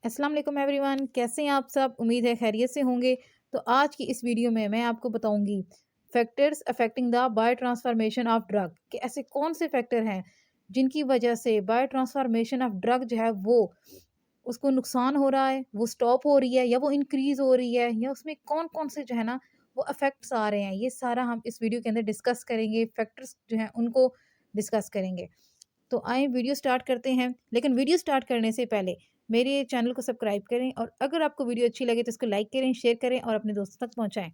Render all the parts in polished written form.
अस्सलाम वालेकुम एवरीवन, कैसे हैं आप सब। उम्मीद है खैरियत से होंगे। तो आज की इस वीडियो में मैं आपको बताऊंगी factors affecting the bio transformation of drug, कि ऐसे कौन से फैक्टर हैं जिनकी वजह से बायो ट्रांसफॉर्मेशन ऑफ ड्रग जो है वो उसको नुकसान हो रहा है, वो स्टॉप हो रही है या वो इंक्रीज हो रही है, या उसमें कौन कौन से जो है ना वो अफेक्ट्स आ रहे हैं। ये सारा हम इस वीडियो के अंदर डिस्कस करेंगे, फैक्टर्स जो हैं उनको डिस्कस करेंगे। तो आए वीडियो स्टार्ट करते हैं। लेकिन वीडियो स्टार्ट करने से पहले मेरे चैनल को सब्सक्राइब करें, और अगर आपको वीडियो अच्छी लगे तो इसको लाइक करें, शेयर करें और अपने दोस्तों तक पहुंचाएं।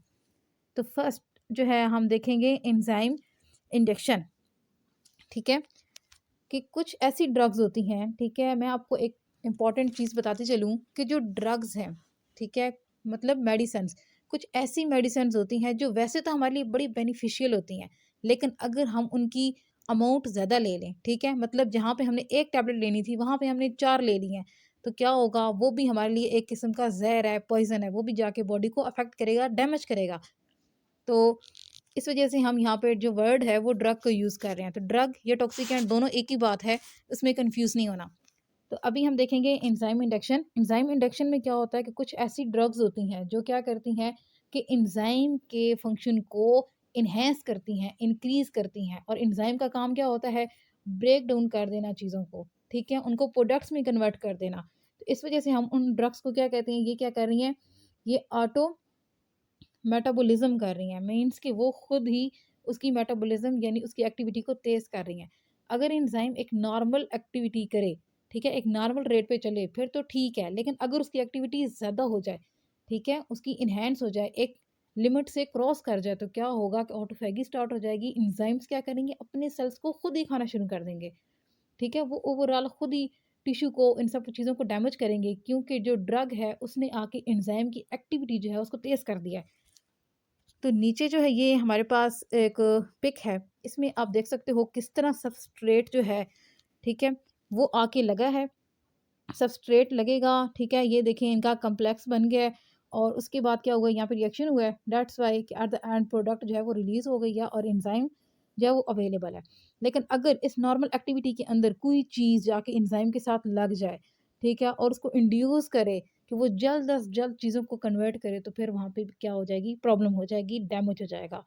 तो फर्स्ट जो है हम देखेंगे एंजाइम इंडक्शन। ठीक है, कि कुछ ऐसी ड्रग्स होती हैं, ठीक है, मैं आपको एक इम्पॉर्टेंट चीज़ बताती चलूँ कि जो ड्रग्स हैं, ठीक है, मतलब मेडिसन्स, कुछ ऐसी मेडिसन्स होती हैं जो वैसे तो हमारे लिए बड़ी बेनिफिशियल होती हैं, लेकिन अगर हम उनकी अमाउंट ज़्यादा ले लें, ठीक है, मतलब जहाँ पे हमने एक टैबलेट लेनी थी वहाँ पे हमने 4 ले ली हैं, तो क्या होगा, वो भी हमारे लिए एक किस्म का ज़हर है, पॉइज़न है, वो भी जाके बॉडी को अफेक्ट करेगा, डैमेज करेगा। तो इस वजह से हम यहाँ पे जो वर्ड है वो ड्रग को यूज़ कर रहे हैं। तो ड्रग या टॉक्सिकेंट दोनों एक ही बात है, उसमें कंफ्यूज नहीं होना। तो अभी हम देखेंगे एंजाइम इंडक्शन। एंजाइम इंडक्शन में क्या होता है कि कुछ ऐसी ड्रग्स होती हैं जो क्या करती हैं कि एंजाइम के फंक्शन को इन्हेंस करती हैं, इंक्रीज करती हैं। और एंजाइम का काम क्या होता है, ब्रेक डाउन कर देना चीज़ों को, ठीक है, उनको प्रोडक्ट्स में कन्वर्ट कर देना। तो इस वजह से हम उन ड्रग्स को क्या कहते हैं, ये क्या कर रही हैं, ये ऑटो मेटाबॉलिज्म कर रही हैं, मीन्स कि वो खुद ही उसकी मेटाबॉलिज्म यानी उसकी एक्टिविटी को तेज़ कर रही हैं। अगर एंजाइम एक नॉर्मल एक्टिविटी करे, ठीक है, एक नॉर्मल रेट पे चले फिर तो ठीक है, लेकिन अगर उसकी एक्टिविटी ज़्यादा हो जाए, ठीक है, उसकी इन्हेंस हो जाए, एक लिमिट से क्रॉस कर जाए, तो क्या होगा कि ऑटोफैगी स्टार्ट हो जाएगी। एंजाइम्स क्या करेंगे, अपने सेल्स को खुद ही खाना शुरू कर देंगे, ठीक है, वो ओवरऑल खुद ही टिश्यू को, इन सब चीज़ों को डैमेज करेंगे, क्योंकि जो ड्रग है उसने आके एंजाइम की एक्टिविटी जो है उसको तेज़ कर दिया है। तो नीचे जो है ये हमारे पास एक पिक है, इसमें आप देख सकते हो किस तरह सबस्ट्रेट जो है, ठीक है, वो आके लगा है। सबस्ट्रेट लगेगा, ठीक है, ये देखें इनका कम्प्लेक्स बन गया है, और उसके बाद क्या हुआ, यहाँ पे रिएक्शन हुआ है, दैट्स वाई कि एट द एंड प्रोडक्ट जो है वो रिलीज़ हो गई है और एंजाइम जो है वो अवेलेबल है। लेकिन अगर इस नॉर्मल एक्टिविटी के अंदर कोई चीज़ जाके एंजाइम के साथ लग जाए, ठीक है, और उसको इंड्यूस करे कि वो जल्द अज़ जल्द चीज़ों को कन्वर्ट करे, तो फिर वहाँ पे क्या हो जाएगी, प्रॉब्लम हो जाएगी, डैमेज हो जाएगा।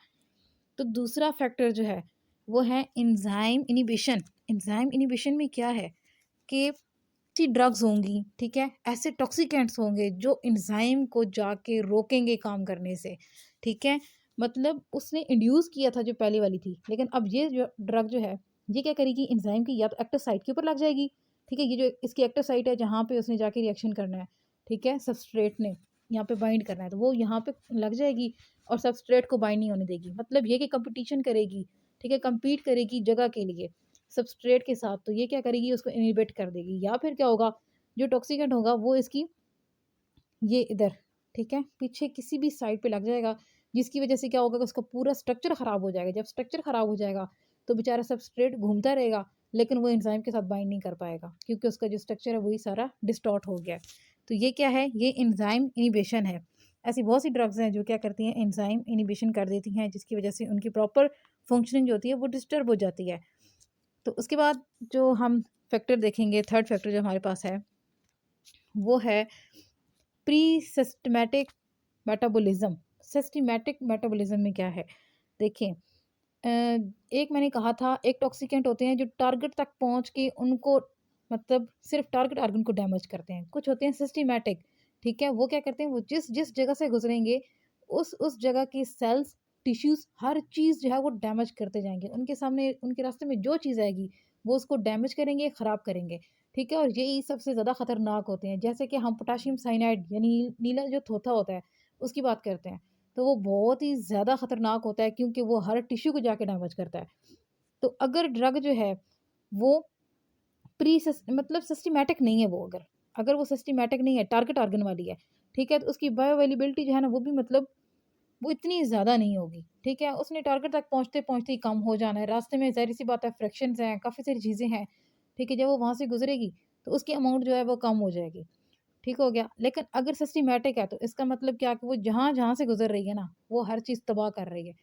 तो दूसरा फैक्टर जो है वो है एंजाइम इनिबिशन। एंजाइम इनिबिशन में क्या है कि ऐसी ड्रग्स होंगी, ठीक है, ऐसे टॉक्सिकेंट्स होंगे जो एंजाइम को जाके रोकेंगे काम करने से, ठीक है, मतलब उसने इंड्यूस किया था जो पहले वाली थी, लेकिन अब ये जो ड्रग जो है ये क्या करेगी, एंजाइम की या तो एक्टिव साइट के ऊपर लग जाएगी, ठीक है, ये जो इसकी एक्टिव साइट है जहाँ पे उसने जाके रिएक्शन करना है, ठीक है, सबस्ट्रेट ने यहाँ पे बाइंड करना है, तो वो यहाँ पे लग जाएगी और सबस्ट्रेट को बाइंड नहीं होने देगी। मतलब ये कि कंपटीशन करेगी, ठीक है, compete करेगी जगह के लिए सबस्ट्रेट के साथ, तो ये क्या करेगी, उसको इनहिबिट कर देगी। या फिर क्या होगा, जो टॉक्सिकेंट होगा वो इसकी ये इधर, ठीक है, पीछे किसी भी साइड पे लग जाएगा, जिसकी वजह से क्या होगा कि उसका पूरा स्ट्रक्चर ख़राब हो जाएगा। जब स्ट्रक्चर ख़राब हो जाएगा तो बेचारा सबस्ट्रेट घूमता रहेगा, लेकिन वो एंजाइम के साथ बाइंड नहीं कर पाएगा, क्योंकि उसका जो स्ट्रक्चर है वही सारा डिस्टॉर्ट हो गया है। तो ये क्या है, ये एंजाइम इनिबिशन है। ऐसी बहुत सी ड्रग्स हैं जो क्या करती हैं, एंजाइम इनिबिशन कर देती हैं, जिसकी वजह से उनकी प्रॉपर फंक्शनिंग जो होती है वो डिस्टर्ब हो जाती है। तो उसके बाद जो हम फैक्टर देखेंगे, थर्ड फैक्टर जो हमारे पास है वो है pre systematic metabolism. Systematic metabolism में क्या है, देखिए, एक मैंने कहा था एक टॉक्सिकेंट होते हैं जो टारगेट तक पहुंच के उनको, मतलब सिर्फ टारगेट ऑर्गन को डैमेज करते हैं। कुछ होते हैं सिस्टमैटिक, ठीक है, वो क्या करते हैं, वो जिस जिस जगह से गुजरेंगे उस जगह की सेल्स, टिश्यूज, हर चीज़ जो है वो डैमेज करते जाएंगे। उनके सामने, उनके रास्ते में जो चीज़ आएगी वो उसको डैमेज करेंगे, ख़राब करेंगे, ठीक है। और यही सबसे ज़्यादा खतरनाक होते हैं। जैसे कि हम पोटाशियम साइनाइड यानी नीला जो थोथा होता है उसकी बात करते हैं, तो वो बहुत ही ज़्यादा खतरनाक होता है, क्योंकि वो हर टिश्यू को जाके डैमेज करता है। तो अगर ड्रग जो है वो मतलब सिस्टमैटिक नहीं है, वो अगर अगर वो सिस्टमैटिक नहीं है, टारगेट ऑर्गन वाली है, ठीक है, तो उसकी बायो अवेलेबिलिटी जो है ना वो भी, मतलब वो इतनी ज़्यादा नहीं होगी, ठीक है, उसने टारगेट तक पहुँचते पहुँचते ही कम हो जाना है। रास्ते में ज़ाहिर सी बात है, फ्रैक्शंस हैं, काफ़ी सारी चीज़ें हैं, ठीक है, जब वो वहाँ से गुजरेगी तो उसकी अमाउंट जो है वो कम हो जाएगी, ठीक हो गया। लेकिन अगर सिस्टमैटिक है तो इसका मतलब क्या, कि वो जहाँ जहाँ से गुजर रही है ना वो हर चीज़ तबाह कर रही है,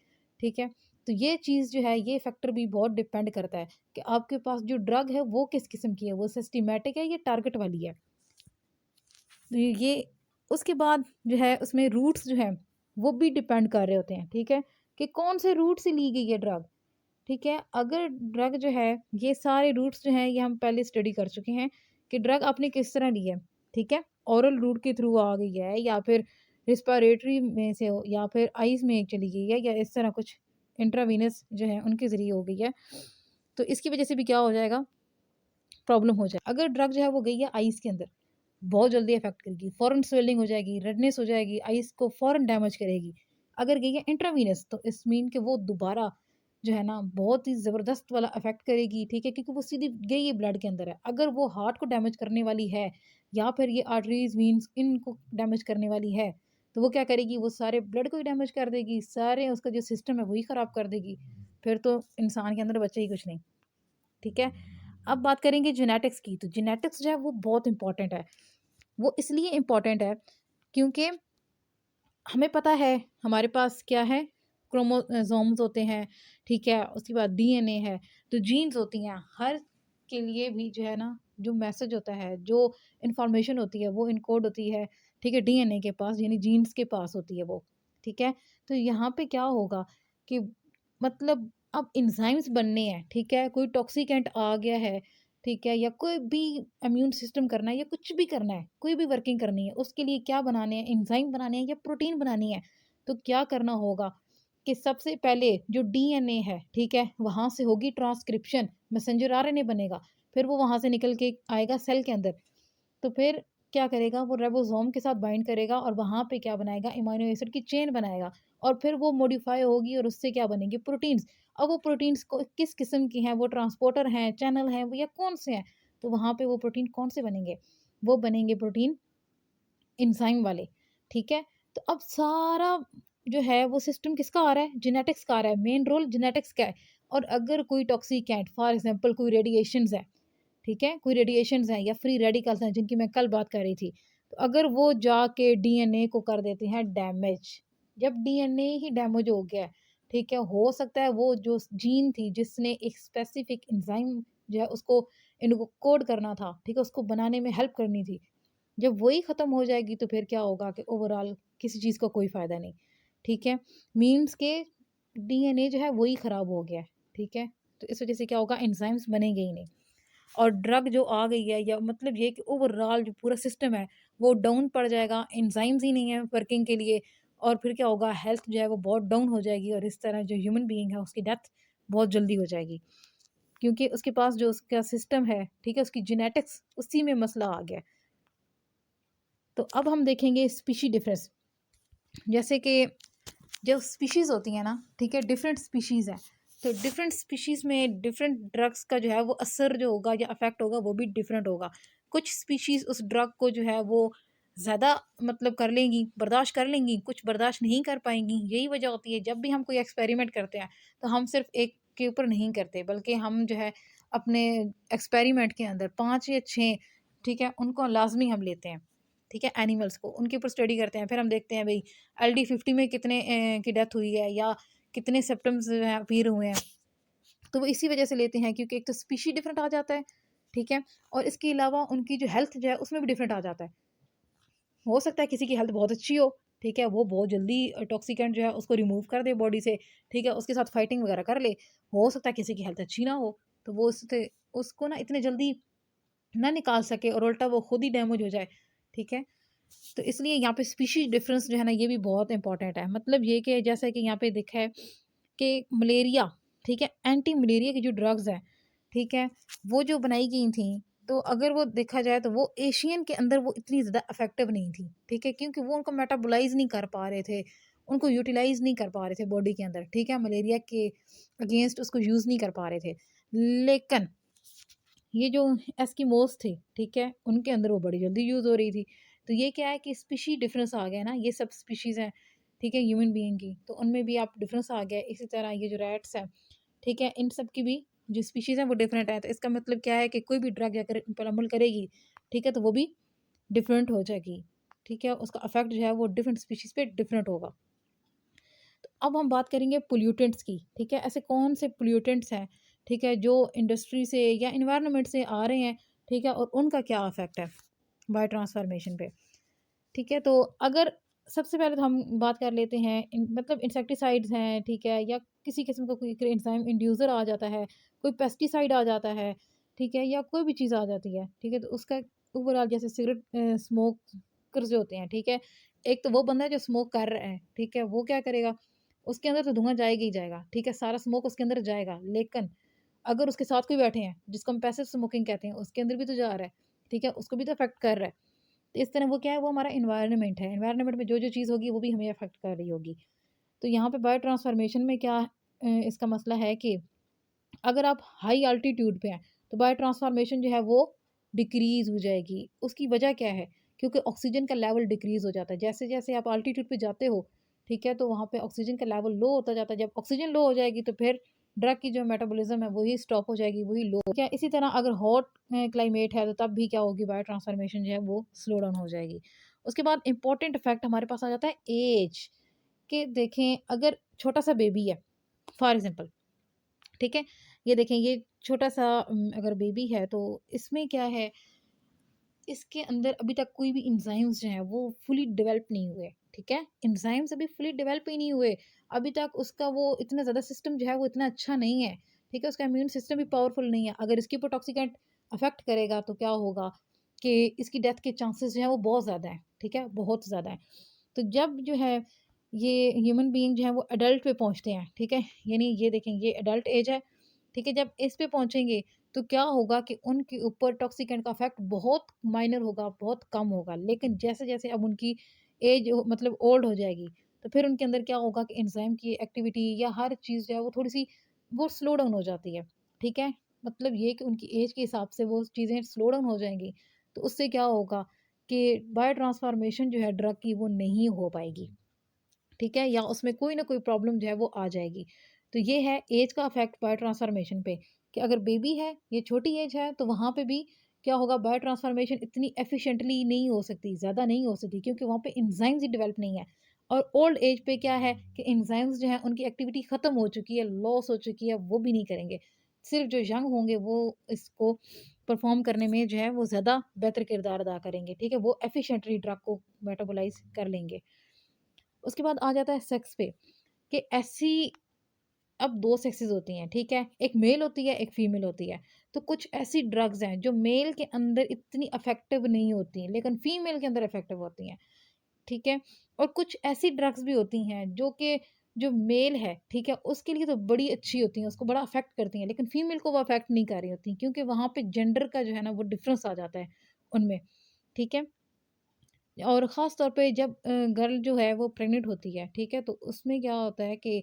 ठीक है। तो ये चीज़ जो है, ये फैक्टर भी बहुत डिपेंड करता है कि आपके पास जो ड्रग है वो किस किस्म की है, वो सिस्टमैटिक है या टारगेट वाली है। तो ये उसके बाद जो है उसमें रूट्स जो है वो भी डिपेंड कर रहे होते हैं, ठीक है, कि कौन से रूट से ली गई है ड्रग। ठीक है, अगर ड्रग जो है ये सारे रूट्स जो हैं ये हम पहले स्टडी कर चुके हैं कि ड्रग आपने किस तरह ली है। ठीक है, ओरल रूट के थ्रू आ गई है या फिर रिस्पायरेटरी में से हो या फिर आइज में चली गई है या इस तरह कुछ इंट्रावीनस जो है उनके ज़रिए हो गई है, तो इसकी वजह से भी क्या हो जाएगा, प्रॉब्लम हो जाए। अगर ड्रग जो है वो गई है आइज़ के अंदर, बहुत जल्दी इफ़ेक्ट करेगी, फ़ौरन स्वेलिंग हो जाएगी, रेडनेस हो जाएगी, आइज़ को फ़ौरन डैमेज करेगी। अगर गई है इंट्रावीनस तो इट्स मीन कि वो दोबारा जो है ना बहुत ही ज़बरदस्त वाला इफ़ेक्ट करेगी, ठीक है? क्योंकि वो सीधी गई है ब्लड के अंदर है। अगर वो हार्ट को डैमेज करने वाली है या फिर ये आर्टरीज़, वेन्स इनको डैमेज करने वाली है, तो वो क्या करेगी, वो सारे ब्लड को ही डैमेज कर देगी, सारे उसका जो सिस्टम है वही ख़राब कर देगी। फिर तो इंसान के अंदर बचे ही कुछ नहीं, ठीक है? अब बात करेंगे जेनेटिक्स की, तो जेनेटिक्स जो है वो बहुत इम्पोर्टेंट है। वो इसलिए इम्पोर्टेंट है क्योंकि हमें पता है हमारे पास क्या है, क्रोमोसोम्स होते हैं, ठीक है, उसके बाद डीएनए है, तो जीन्स होती हैं। हर के लिए भी जो है ना जो मैसेज होता है, जो इंफॉर्मेशन होती है वो इनकोड होती है, ठीक है, डीएनए के पास यानी जीन्स के पास होती है वो, ठीक है। तो यहाँ पे क्या होगा कि मतलब अब एंजाइम्स बनने हैं, ठीक है, कोई टॉक्सिकेंट आ गया है, ठीक है, या कोई भी इम्यून सिस्टम करना है या कुछ भी करना है, कोई भी वर्किंग करनी है, उसके लिए क्या बनाने हैं, एंजाइम बनाने हैं या प्रोटीन बनानी है। तो क्या करना होगा कि सबसे पहले जो डीएनए है, ठीक है, वहाँ से होगी ट्रांसक्रिप्शन, मैसेंजर आरएनए बनेगा, फिर वो वहाँ से निकल के आएगा सेल के अंदर। तो फिर क्या करेगा, वो राइबोसोम के साथ बाइंड करेगा और वहाँ पे क्या बनाएगा, अमीनो एसिड की चेन बनाएगा और फिर वो मॉडिफाई होगी और उससे क्या बनेंगे, प्रोटीन्स। अब वो प्रोटीन्स को किस किस्म की हैं, वो ट्रांसपोर्टर हैं, चैनल हैं, वो या कौन से हैं, तो वहाँ पे वो प्रोटीन कौन से बनेंगे, वो बनेंगे प्रोटीन एंजाइम वाले, ठीक है। तो अब सारा जो है वो सिस्टम किसका आ रहा है, जेनेटिक्स का आ रहा है, मेन रोल जेनेटिक्स का है। और अगर कोई टॉक्सिकेंट फॉर एग्जांपल कोई रेडिएशंस है, ठीक है, कोई रेडिएशंस हैं या फ्री रेडिकल्स हैं जिनकी मैं कल बात कर रही थी, तो अगर वो जाके डीएनए को कर देते हैं डैमेज, जब डीएनए ही डैमेज हो गया है, ठीक है, हो सकता है वो जो जीन थी जिसने एक स्पेसिफिक एंजाइम जो है उसको इनको कोड करना था, ठीक है, उसको बनाने में हेल्प करनी थी, जब वही ख़त्म हो जाएगी तो फिर क्या होगा कि ओवरऑल किसी चीज़ का कोई फ़ायदा नहीं, ठीक है। मीन्स के डीएनए जो है वही ख़राब हो गया है, ठीक है। तो इस वजह से क्या होगा, एंजाइम्स बनेंगे ही नहीं। और ड्रग जो आ गई है या मतलब ये कि ओवरऑल जो पूरा सिस्टम है वो डाउन पड़ जाएगा, एंजाइम्स ही नहीं है वर्किंग के लिए, और फिर क्या होगा, हेल्थ जो है वो बहुत डाउन हो जाएगी और इस तरह जो ह्यूमन बीइंग है उसकी डेथ बहुत जल्दी हो जाएगी, क्योंकि उसके पास जो उसका सिस्टम है, ठीक है, उसकी जेनेटिक्स उसी में मसला आ गया है। तो अब हम देखेंगे स्पीशी डिफरेंस, जैसे कि जो स्पीशीज़ होती हैं ना, ठीक है, डिफरेंट स्पीशीज़ हैं, तो डिफरेंट स्पीशीज़ में डिफरेंट ड्रग्स का जो है वो असर जो होगा या अफेक्ट होगा वो भी डिफरेंट होगा। कुछ स्पीशीज़ उस ड्रग को जो है वो ज़्यादा मतलब कर लेंगी, बर्दाश्त कर लेंगी, कुछ बर्दाश्त नहीं कर पाएंगी। यही वजह होती है जब भी हम कोई एक्सपेरिमेंट करते हैं तो हम सिर्फ एक के ऊपर नहीं करते, बल्कि हम जो है अपने एक्सपेरिमेंट के अंदर 5 या 6, ठीक है, उनको लाजमी हम लेते हैं, ठीक है, एनिमल्स को उनके ऊपर स्टडी करते हैं, फिर हम देखते हैं भाई LD50 में कितने की डेथ हुई है या कितने सिम्पटम्स अपीयर हुए हैं। तो वो इसी वजह से लेते हैं क्योंकि एक तो स्पीशी डिफरेंट आ जाता है, ठीक है, और इसके अलावा उनकी जो हेल्थ जो है उसमें भी डिफरेंट आ जाता है। हो सकता है किसी की हेल्थ बहुत अच्छी हो, ठीक है, वो बहुत जल्दी टॉक्सिकेंट जो है उसको रिमूव कर दे बॉडी से, ठीक है, उसके साथ फाइटिंग वगैरह कर ले। हो सकता है किसी की हेल्थ अच्छी ना हो, तो वो उससे उसको ना इतने जल्दी ना निकाल सके और उल्टा वो खुद ही डैमेज हो जाए, ठीक है। तो इसलिए यहाँ पे स्पीशीज डिफरेंस जो है ना ये भी बहुत इंपॉर्टेंट है। मतलब ये कि जैसा कि यहाँ पे देखा है कि मलेरिया, ठीक है, एंटी मलेरिया की जो ड्रग्स हैं, ठीक है, वो जो बनाई गई थी, तो अगर वो देखा जाए तो वो एशियन के अंदर वो इतनी ज़्यादा इफेक्टिव नहीं थी, ठीक है, क्योंकि वो उनको मेटाबोलाइज नहीं कर पा रहे थे, उनको यूटिलाइज नहीं कर पा रहे थे बॉडी के अंदर, ठीक है, मलेरिया के अगेंस्ट उसको यूज़ नहीं कर पा रहे थे। लेकिन ये जो एस्किमोस थे, ठीक है, उनके अंदर वो बड़ी जल्दी यूज़ हो रही थी। तो ये क्या है कि स्पीशी डिफरेंस आ गया ना, ये सब स्पीशीज़ हैं, ठीक है, ह्यूमन बीइंग की, तो उनमें भी आप डिफरेंस आ गया। इसी तरह ये जो रैट्स हैं, ठीक है, इन सब की भी जो स्पीशीज़ हैं वो डिफरेंट है। तो इसका मतलब क्या है कि कोई भी ड्रग अगर इन पर अमल करेगी, ठीक है, तो वो भी डिफरेंट हो जाएगी, ठीक है, उसका इफेक्ट जो है वो डिफरेंट स्पीशीज़ पे डिफरेंट होगा। तो अब हम बात करेंगे पोल्यूटेंट्स की, ठीक है, ऐसे कौन से पोल्यूटेंट्स हैं, ठीक है, जो इंडस्ट्री से या इन्वायरमेंट से आ रहे हैं, ठीक है, और उनका क्या इफेक्ट है बायो ट्रांसफॉर्मेशन पे। ठीक है? तो अगर सबसे पहले तो हम बात कर लेते हैं मतलब इंसेक्टिसाइड्स हैं, ठीक है? या किसी किस्म का कोई एंजाइम इंड्यूसर आ जाता है, कोई पेस्टिसाइड आ जाता है, ठीक है? या कोई भी चीज़ आ जाती है, ठीक है? तो उसका ओवरऑल जैसे सिगरेट स्मोकर्स जो होते हैं, ठीक है? एक तो वो बंदा है जो स्मोक कर रहा है, ठीक है? वो क्या करेगा? उसके अंदर तो धुआँ जाएगा ही जाएगा, ठीक है? सारा स्मोक उसके अंदर जाएगा, लेकिन अगर उसके साथ कोई बैठे हैं, जिसको हम पैसिव स्मोकिंग कहते हैं, उसके अंदर भी तो जा रहा है, ठीक है? उसको भी तो इफ़ेक्ट कर रहा है। तो इस तरह वो क्या है, वो हमारा एनवायरनमेंट है। एनवायरनमेंट में जो-जो चीज़ होगी वो भी हमें अफ़ेक्ट कर रही होगी। तो यहाँ पे बायो ट्रांसफ़ॉर्मेशन में क्या इसका मसला है कि अगर आप हाई एल्टीट्यूड पे हैं, तो बायो ट्रांसफ़ॉर्मेशन जो है वो डिक्रीज़ हो जाएगी। उसकी वजह क्या है? क्योंकि ऑक्सीजन का लेवल डिक्रीज़ हो जाता है। जैसे-जैसे आप एल्टीट्यूड पे जाते हो, ठीक है? तो वहाँ पे ऑक्सीजन का लेवल लो होता जाता है। जब ऑक्सीजन लो हो जाएगी तो फिर ड्रग की जो मेटाबॉलिज़्म है वही स्टॉप हो जाएगी, वही लो क्या इसी तरह अगर हॉट क्लाइमेट है तो तब भी क्या होगी बायो ट्रांसफ़ॉर्मेशन जो है वो स्लो डाउन हो जाएगी। उसके बाद इम्पोर्टेंट इफ़ेक्ट हमारे पास आ जाता है ऐज कि देखें अगर छोटा-सा बेबी है फॉर एग्ज़ाम्पल, ठीक है? ये देखें ये छोटा-सा अगर बेबी है तो इसमें क्या है, इसके अंदर अभी तक कोई भी एंजाइम्स जो हैं वो फुली डेवलप नहीं हुए, ठीक है? एंजाइम्स अभी फुली डेवलप ही नहीं हुए। अभी तक उसका वो इतना ज़्यादा सिस्टम जो है वो इतना अच्छा नहीं है, ठीक है? उसका इम्यून सिस्टम भी पावरफुल नहीं है। अगर इसके ऊपर टॉक्सिकेंट अफ़ेक्ट करेगा तो क्या होगा कि इसकी डेथ के चांसेस जो हैं वो बहुत ज़्यादा हैं, ठीक है? बहुत ज़्यादा हैं। तो जब जो है ये ह्यूमन बीइंग जो है वो एडल्ट पे पहुँचते हैं, ठीक है? यानी ये देखें ये एडल्ट एज है, ठीक है? जब इस पे पहुँचेंगे तो क्या होगा कि उनके ऊपर टॉक्सिकेंट का इफ़ेक्ट बहुत माइनर होगा, बहुत कम होगा। लेकिन जैसे-जैसे अब उनकी एज मतलब ओल्ड हो जाएगी, तो फिर उनके अंदर क्या होगा कि एंज़ाइम की एक्टिविटी या हर चीज़ जो है वो थोड़ी-सी वो स्लो डाउन हो जाती है, ठीक है? मतलब ये कि उनकी एज के हिसाब से वो चीज़ें स्लो डाउन हो जाएँगी, तो उससे क्या होगा कि बायो ट्रांसफ़ॉर्मेशन जो है ड्रग की वो नहीं हो पाएगी। ठीक है? या उसमें कोई ना कोई प्रॉब्लम जो है वो आ जाएगी। तो ये है ऐज का इफ़ेक्ट बायो ट्रांसफ़ॉर्मेशन पे कि अगर बेबी है, ये छोटी ऐज है तो वहाँ पे भी क्या होगा बायो ट्रांसफ़ॉर्मेशन इतनी एफ़िशिएंटली नहीं हो सकती, ज़्यादा नहीं हो सकती क्योंकि वहाँ पे एंज़ाइम्स ही डेवलप नहीं है। और ओल्ड ऐज पे क्या है कि एंज़ाइम्स जो हैं उनकी एक्टिविटी ख़त्म हो चुकी है, लॉस हो चुकी है, वो भी नहीं करेंगे। सिर्फ़ जो यंग होंगे वो इसको परफ़ॉर्म करने में जो है वो ज़्यादा बेहतर किरदार अदा करेंगे, ठीक है? वो एफ़िशिएंटली ड्रग को मेटाबोलाइज़ कर लेंगे। उसके बाद आ जाता है सेक्स पे कि ऐसी अब 2 सेक्सेस होती हैं, ठीक है? एक मेल होती है, एक फीमेल होती है। तो कुछ ऐसी ड्रग्स हैं जो मेल के अंदर इतनी इफ़ेक्टिव नहीं होती, लेकिन फीमेल के अंदर इफ़ेक्टिव होती हैं, ठीक है? और कुछ ऐसी ड्रग्स भी होती हैं जो कि जो मेल है, ठीक है? उसके लिए तो बड़ी अच्छी होती हैं, उसको बड़ा अफ़ेक्ट करती हैं, लेकिन फीमेल को वो अफ़ेक्ट नहीं कर रही होती क्योंकि वहाँ पे जेंडर का जो है ना वो डिफ़रेंस आ जाता है उनमें, ठीक है? और ख़ास तौर पे जब गर्ल जो है वो प्रेग्नेंट होती है, ठीक है? तो उसमें क्या होता है कि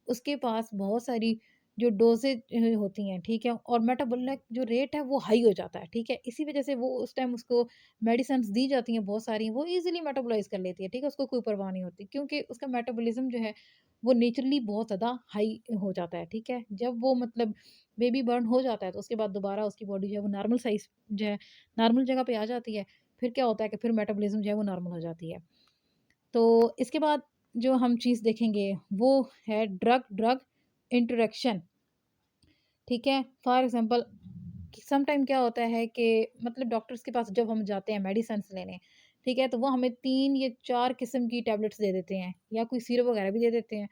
उसके पास बहुत सारी जो डोज़ेज़ होती हैं, ठीक है? और मेटाबोलिक जो रेट है वो हाई हो जाता है, ठीक है? इसी वज़ह से वो उस टाइम उसको मेडिसिन्स दी जाती हैं बहुत सारी, वो ईज़िली मेटाबोलाइज़ कर लेती है, ठीक है? उसको कोई परवाह नहीं होती क्योंकि उसका मेटाबॉलिज़्म जो है वो नेचुरली बहुत ज़्यादा हाई हो जाता है, ठीक है? जब वो मतलब बेबी बर्न हो जाता है तो उसके बाद दोबारा उसकी बॉडी जो है वो नॉर्मल साइज़ जो है नॉर्मल जगह पे आ जाती है। फिर क्या होता है कि फिर मेटाबॉलिज़्म जो है वो नॉर्मल हो जाती है। तो इसके बाद जो हम चीज़ देखेंगे वो है ड्रग ड्रग इंटरैक्शन, ठीक है? फॉर एग्ज़ाम्पल सम टाइम क्या होता है कि मतलब डॉक्टर्स के पास जब हम जाते हैं मेडिसिन्स लेने, ठीक है? तो वो हमें 3 या 4 किस्म की टैबलेट्स दे देते हैं या कोई सिरप वगैरह भी दे देते हैं।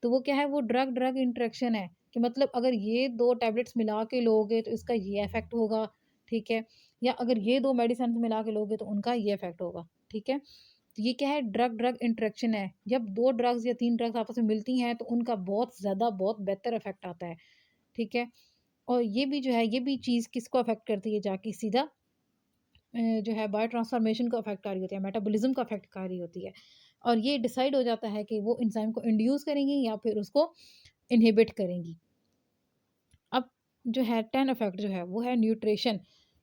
तो वो क्या है वो ड्रग ड्रग इंटरैक्शन है कि मतलब अगर ये 2 टैबलेट्स मिला के लोगे तो इसका ये इफ़ेक्ट होगा, ठीक है? या अगर ये 2 मेडिसिन्स मिला के लोगे तो उनका ये इफ़ेक्ट होगा, ठीक है? तो ये क्या है ड्रग ड्रग इंटरैक्शन है। जब 2 ड्रग्स या 3 ड्रग्स आपस में मिलती हैं तो उनका बहुत ज़्यादा बहुत बेहतर इफ़ेक्ट आता है, ठीक है? और ये भी जो है ये भी चीज़ किसको अफ़ेक्ट करती है जाके सीधा जो है बायो ट्रांसफॉर्मेशन को अफ़ेक्ट कर रही होती है, मेटाबॉलिज़्म को अफ़ेक्ट कर रही होती है। और ये डिसाइड हो जाता है कि वो एंज़ाइम को इंड्यूस करेंगी या फिर उसको इन्हिबिट करेंगी। अब जो है 10 इफ़ेक्ट जो है वो है न्यूट्रिशन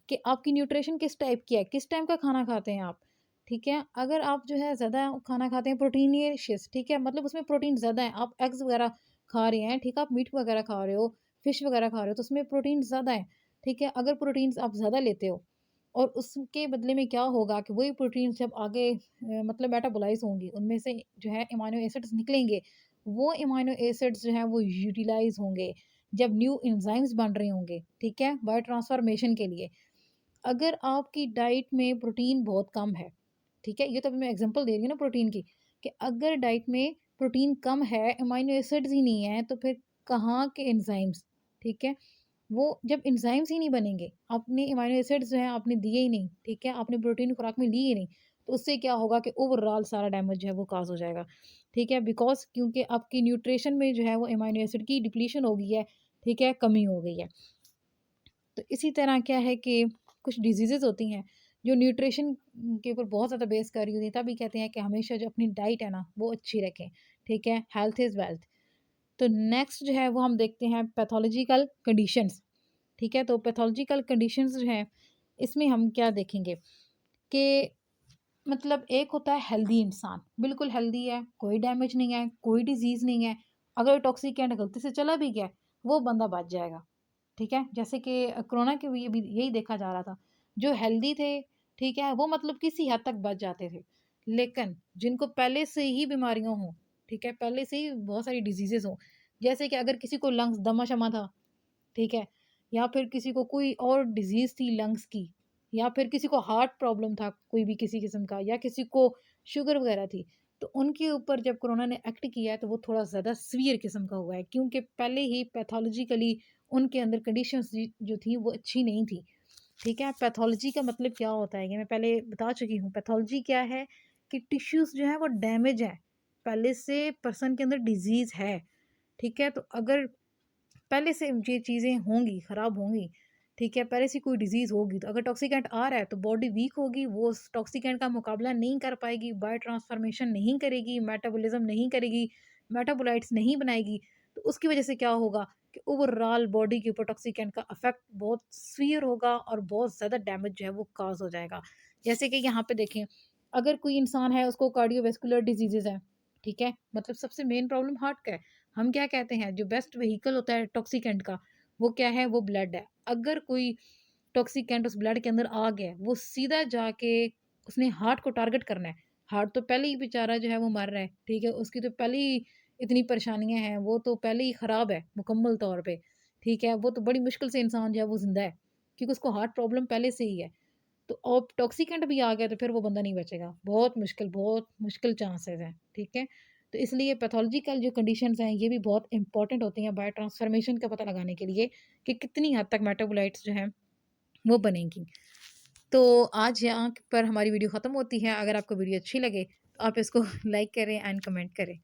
कि आपकी न्यूट्रिशन किस टाइप की है, किस टाइम का खाना खाते हैं आप, ठीक है? अगर आप जो है ज़्यादा खाना खाते हैं प्रोटीनियशियस, ठीक है? मतलब उसमें प्रोटीन ज़्यादा है, आप एग्स वगैरह खा रहे हैं, ठीक है? आप मीट वगैरह खा रहे हो, फिश वगैरह खा रहे हो तो उसमें प्रोटीन ज़्यादा है, ठीक है? अगर प्रोटीन्स आप ज़्यादा लेते हो और उसके बदले में क्या होगा कि वही प्रोटीन्स जब आगे मतलब मेटाबोलाइज़ होंगी, उनमें से जो है अमाइनो एसिड्स निकलेंगे, वो अमाइनो एसिड्स जो हैं वो यूटिलाइज़ होंगे जब न्यू एंजाइम्स बन रहे होंगे, ठीक है? बायो ट्रांसफॉर्मेशन के लिए। अगर आपकी डाइट में प्रोटीन बहुत कम है, ठीक है, ये तो अभी मैं एग्जांपल दे रही हूँ ना प्रोटीन की, कि अगर डाइट में प्रोटीन कम है, अमाइनो एसिड्स ही नहीं है, तो फिर कहाँ के एंजाइम्स, ठीक है? वो जब एंजाइम्स ही नहीं बनेंगे, आपने अमाइनो एसिड्स जो हैं आपने दिए ही नहीं, ठीक है? आपने प्रोटीन खुराक में ली ही नहीं, तो उससे क्या होगा कि ओवरऑल सारा डैमेज जो है वो कॉज़ हो जाएगा, ठीक है? बिकॉज़ क्योंकि आपकी न्यूट्रिशन में जो है वो अमाइनो एसिड की डिप्लीशन हो गई है, ठीक है? कमी हो गई है। तो इसी तरह क्या है कि कुछ डिजीज़ेज़ होती हैं जो न्यूट्रिशन के ऊपर बहुत ज़्यादा बेस कर रही होती हैं, तभी कहते हैं कि हमेशा जो अपनी डाइट है ना वो अच्छी रखें, ठीक है? Health is wealth. तो नेक्स्ट जो है वो हम देखते हैं पैथोलॉजिकल कंडीशंस, ठीक है? तो पैथोलॉजिकल कंडीशंस जो हैं इसमें हम क्या देखेंगे कि मतलब एक होता है हेल्दी इंसान, बिल्कुल हेल्दी है, कोई डैमेज नहीं है, कोई डिज़ीज़ नहीं है, अगर टॉक्सिकेंट गलती से चला भी गया, वो बंदा बच जाएगा। ठीक है? जैसे कि कोरोना के भी अभी यही देखा जा रहा था। जो हेल्दी थे, ठीक है? वो मतलब किसी हद तक बच जाते थे। लेकिन जिनको पहले से ही बीमारियाँ हों, ठीक है? पहले से ही बहुत सारी डिसीज़ेज़ हों, जैसे कि अगर किसी को लंग्स दमा-शमा था, ठीक है? या फिर किसी को कोई और डिज़ीज़ थी लंग्स की, या फिर किसी को हार्ट प्रॉब्लम था कोई भी किसी किस्म का, या किसी को शुगर वगैरह थी, तो उनके ऊपर जब कोरोना ने एक्ट किया है तो वो थोड़ा ज़्यादा सीवियर किस्म का हुआ है, क्योंकि पहले ही पैथोलॉजिकली उनके अंदर कंडीशंस जो थी वो अच्छी नहीं थी, ठीक है? पैथोलॉजी का मतलब क्या होता है, ये मैं पहले बता चुकी हूँ। पैथोलॉजी क्या है कि टिश्यूज़ जो हैं वो डैमेज है, पहले से पर्सन के अंदर डिज़ीज़ है, ठीक है? तो अगर पहले से ये चीज़ें होंगी, ख़राब होंगी, ठीक है? पहले से कोई डिज़ीज़ होगी, तो अगर टॉक्सिकेंट आ रहा है, तो बॉडी वीक होगी, वो उस टॉक्सिकेंट का मुकाबला नहीं कर पाएगी, बायो ट्रांसफ़ॉर्मेशन नहीं करेगी, मेटाबॉलिज़्म नहीं करेगी, मेटाबोलाइट्स नहीं बनाएगी, तो उसकी वजह से क्या होगा कि ओवरऑल बॉडी के ऊपर टॉक्सिकेंट का इफ़ेक्ट बहुत सीवियर होगा और बहुत ज़्यादा डैमेज जो है वो कॉज़ हो जाएगा। जैसे कि यहाँ पे देखें, अगर कोई इंसान है, उसको कार्डियोवैस्कुलर डिज़ीज़ेज़ हैं, ठीक है? मतलब सबसे मेन प्रॉब्लम हार्ट का है। हम क्या कहते हैं जो बेस्ट व्हीकल होता है टॉक्सिकेंट का, वो क्या है? वो ब्लड है। अगर कोई टॉक्सिकेंट उस ब्लड के अंदर आ गया है, वो सीधा जाके उसने हार्ट को टारगेट करना है। हार्ट तो पहले ही बेचारा जो है वो मर रहा है, ठीक है? उसकी तो पहले ही इतनी परेशानियाँ हैं, वो तो पहले ही ख़राब है मुकम्मल तौर पे, ठीक है? वो तो बड़ी मुश्किल से इंसान जो है वो ज़िंदा है, क्योंकि उसको हार्ट प्रॉब्लम पहले से ही है। तो अब टॉक्सिकेंट भी आ गया तो फिर वो बंदा नहीं बचेगा। बहुत मुश्किल चांसेज़ हैं, ठीक है? तो इसलिए पैथोलॉजिकल जो कंडीशंस हैं, ये भी बहुत इम्पोर्टेंट होती हैं बायो ट्रांसफॉर्मेशन का पता लगाने के लिए कि कितनी हद तक मेटाबोलाइट्स जो हैं, वो बनेंगी। तो आज यहाँ पर हमारी वीडियो ख़त्म होती है। अगर आपको वीडियो अच्छी लगे, तो आप इसको लाइक करें एंड कमेंट करें,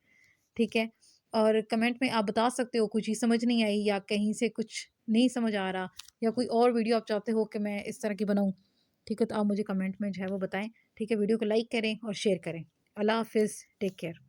ठीक है? और कमेंट में आप बता सकते हो कोई चीज़ समझ नहीं आई या कहीं से कुछ नहीं समझ आ रहा, या कोई और वीडियो आप चाहते हो कि मैं इस तरह की बनाऊँ, ठीक है? तो आप मुझे कमेंट में जो है वो बताएँ, ठीक है? वीडियो को लाइक करें और शेयर करें। अल्लाह हाफ़िज़, टेक केयर।